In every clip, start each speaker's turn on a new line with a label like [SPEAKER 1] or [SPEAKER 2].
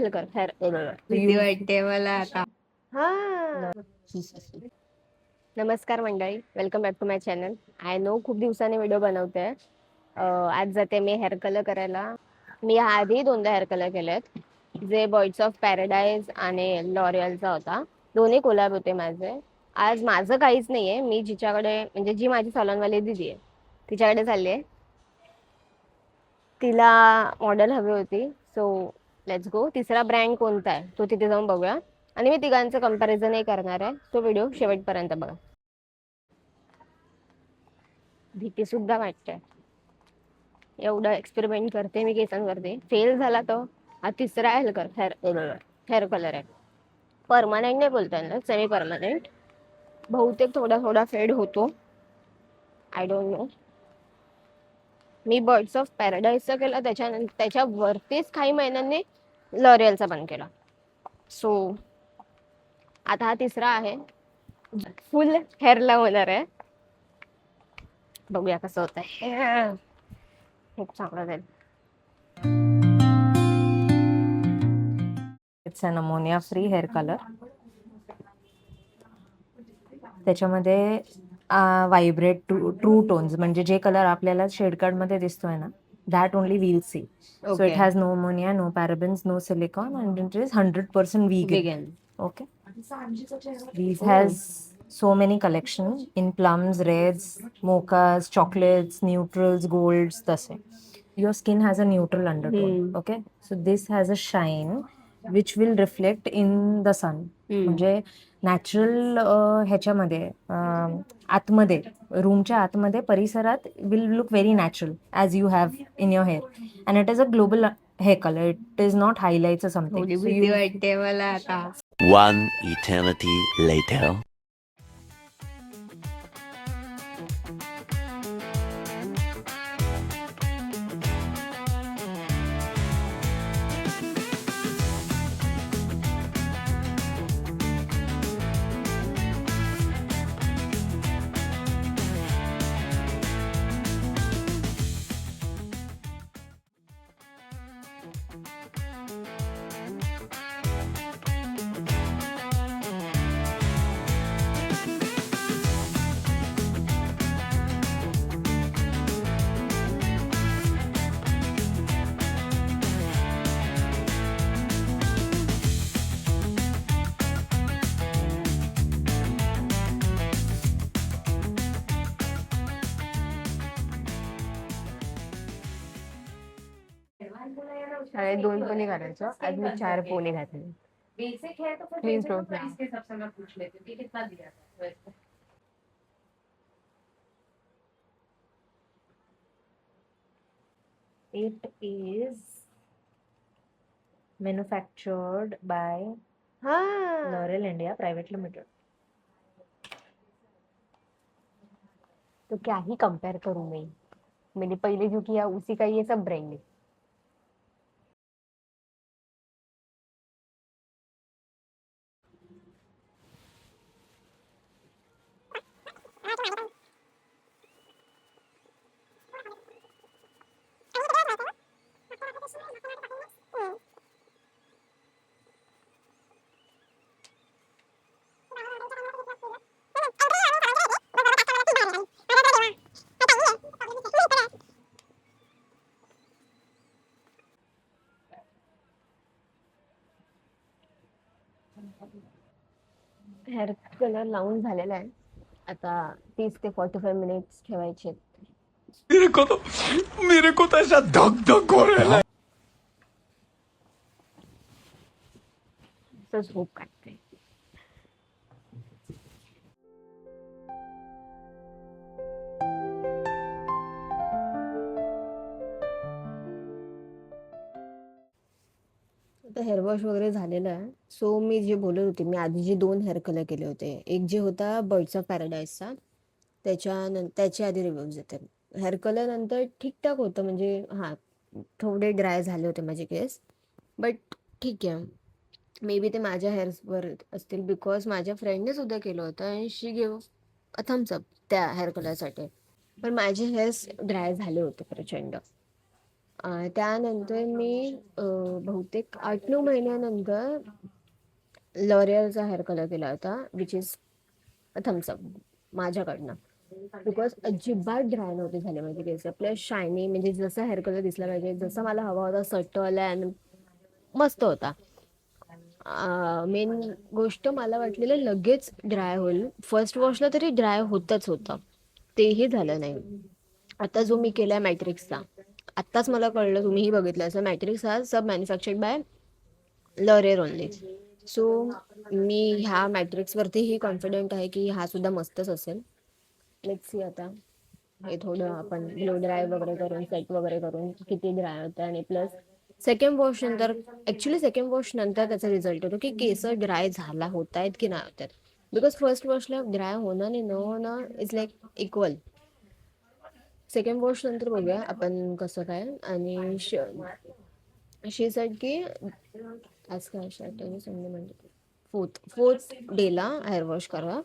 [SPEAKER 1] भीती वाटते मला आता.
[SPEAKER 2] हा नमस्कार मंडळी, welcome back to my channel. I know खूप दिवसांनी व्हिडिओ बनवते. आज जाते मी हेअर कलर करायला. मी आधी दोनदा हेअर कलर केलेत, जे बर्ड्स ऑफ पॅराडाईज आणि लॉरियलचा होता. दोन्ही कोलॅब होते माझे. आज माझं काहीच नाहीये, मी जिच्याकडे म्हणजे जी माझी सलॉनवाली दिदी आहे तिच्याकडे चालली आहे. तिला मॉडेल हवी होती, सो लेट्स गो. तिसरा ब्रँड कोणता आहे तो तिथे जाऊन बघूया आणि मी तिघांचं कंपॅरिझनही करणार आहे. तो व्हिडिओ शेवटपर्यंत बघा. भीती सुद्धा वाटते, एवढं एक्सपेरिमेंट करते मी केसांवरती. फेल झाला तो हा तिसरा हेअर कलर आहे. परमनंट नाही बोलता ना, सेमी परमनंट. बहुतेक थोडा थोडा फेड होतो, आय डोंट नो. मी बर्ड्स ऑफ पॅराडाईजचा केला, त्याच्यावरतीच काही महिन्यांनी लॉरियलचा पण केला. सो आता हा तिसरा आहे, फुल हेअरला होणार आहे. बघूया कसं होत आहे. खूप चांगलं जाईल.
[SPEAKER 1] It's an ammonia free hair colour. त्याच्यामध्ये व्हायब्रेट ट्रू टोन्स, म्हणजे जे कलर आपल्याला शेड कार्ड मध्ये दिसतोय ना, that only will see. So it has no ammonia, no parabens, no silicone, and it is 100% vegan. Okay. These has so many collection in plums, reds, mochas, chocolates, neutrals, golds. तसे your skin has a neutral undertone. Okay, so this has a shine which will reflect in the sun. म्हणजे natural ह्याच्यामध्ये आतमध्ये, रूमच्या आतमध्ये परिसरात will look very natural as you have in your hair. And it is a global hair colour. It is not highlights something.
[SPEAKER 2] भीती वाटते मला आता.
[SPEAKER 3] One eternity later.
[SPEAKER 2] दोन पोनी करायचं. आज मी 4 पोनी घातले.
[SPEAKER 4] बेसिक है तो फिर
[SPEAKER 2] Please
[SPEAKER 4] basic
[SPEAKER 2] don't
[SPEAKER 4] price
[SPEAKER 2] laugh.
[SPEAKER 4] के हिसाब से मैं पूछ लेती हूँ कि कितना दिया था वैसे.
[SPEAKER 1] It is manufactured by L'Oreal India Private Limited.
[SPEAKER 2] तो क्या ही कंपेयर करूं मैं. मैंने पहले जो किया उसी का ये सब ब्रांड है. हेअर कलर लावून झालेला आहे. आता 30 ते 45 मिनिट्स ठेवायचे.
[SPEAKER 3] मेरे को तो ऐसा धक धक हो रहा है.
[SPEAKER 2] झोप काढते. आता हेअर वॉश वगैरे झालेलं आहे. सो मी जे बोलत होते, मी आधी जे 2 हेअर कलर केले होते, एक जे होता बर्ड्स ऑफ पॅराडाईजचा, त्याच्या आधी रिव्ह्यूज येते. हेअर कलर नंतर ठीकठाक होतं, म्हणजे हां थोडे ड्राय झाले होते माझे केस, बट ठीक आहे. मे बी ते माझ्या हेअर्सवर असतील, बिकॉज माझ्या फ्रेंडने सुद्धा केलं होतं आणि शी गिव्ह अ थम्स अप त्या हेअर कलरसाठी. पण माझे हेअर्स ड्राय झाले होते प्रचंड. त्यानंतर मी बहुतेक 8-9 महिन्यानंतर लॉरियलचा हेअर कलर केला होता, विच इज थम्सअप माझ्याकडनं. बिकॉज अजिबात ड्राय नव्हते झाले माझे केस, प्लस शायनी, म्हणजे जसा हेअर कलर दिसला पाहिजे, जसा मला हवा होता, सटल अँड मस्त होता. मेन गोष्ट मला वाटलेलं लगेच ड्राय होईल, फर्स्ट वॉशला तरी ड्राय होतच होतं, तेही झालं नाही. आता जो मी केलाय मॅट्रिक्सचा, आत्ताच मला कळलं, तुम्हीही बघितलं असं, मॅट्रिक्स हा सब manufactured by L'Oréal only. So मी ह्या मॅट्रिक्सवरतीही कॉन्फिडंट आहे की हा सुद्धा मस्तच असेल. लेट्स सी आता हे थोडं आपण ब्लो ड्राय वगैरे करून, सेट वगैरे करून किती ड्राय होतं, आणि प्लस सेकंड वॉश नंतर, ॲक्च्युली सेकंड वॉश नंतर त्याचा रिझल्ट येतो की केस ड्राय झाला होत आहेत की नाही होत आहेत. बिकॉज फर्स्ट वॉशला ड्राय होणं आणि न होणं is like equal. Second wash नंतर बघूया आपण कसं काय. आणि शी सेड की आज काय सॅटर्डे संडे म्हणजे फोर्थ डेला हेअर वॉश करा,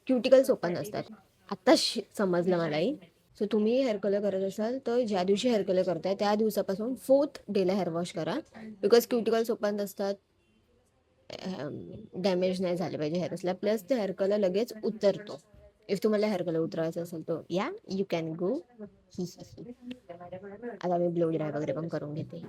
[SPEAKER 2] क्युटिकल्स ओपन असतात. आत्ता समजलं मलाही. सो तुम्ही हेअर कलर करत असाल तर ज्या दिवशी हेअर कलर करताय त्या दिवसापासून 4th डेला हेअर वॉश करा, बिकॉज क्युटिकल्स ओपन असतात, डॅमेज नाही झाले पाहिजे हेअर्सला, प्लस ते हेअर कलर लगेच उतरतो. इफ तुम्हाला हेअर कलर उतरायचा असेल तर या यू कॅन गो. आता मी ब्लो ड्राय वगैरे पण करून घेते.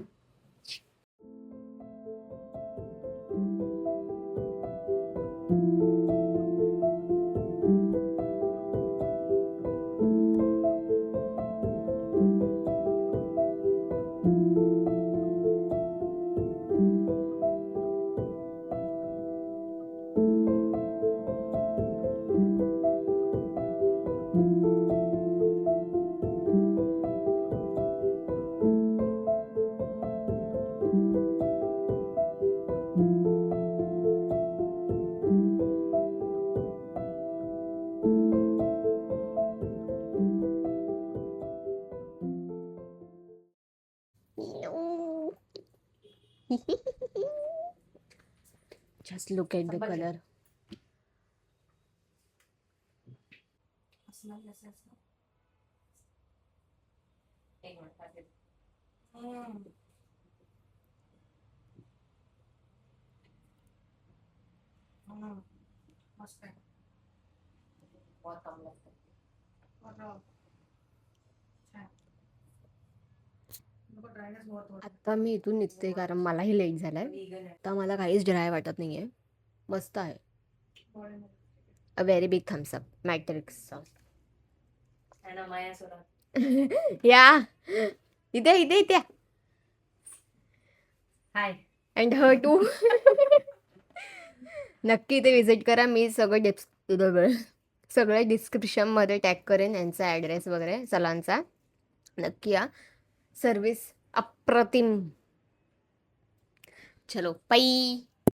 [SPEAKER 2] Just look at the color.
[SPEAKER 4] एक मिनिट पाहते. मस्त आहे. बहुत कम लगता है.
[SPEAKER 2] आता मी इथून निघते कारण मलाही लेट झालाय. आता मला काहीच ड्राय वाटत नाहीये, मस्त आहे. अ व्हेरी बिग थम्सअप मॅट्रिक्सचा. या इथे इथे इथे
[SPEAKER 4] हाय.
[SPEAKER 2] And her to. नक्की इथे विजिट करा. मी सगळं डिस्क्रिप्शनमध्ये टॅग करेन यांचा ॲड्रेस वगैरे सलांचा. नक्की या, सर्विस अप्रतिम. चलो बाय.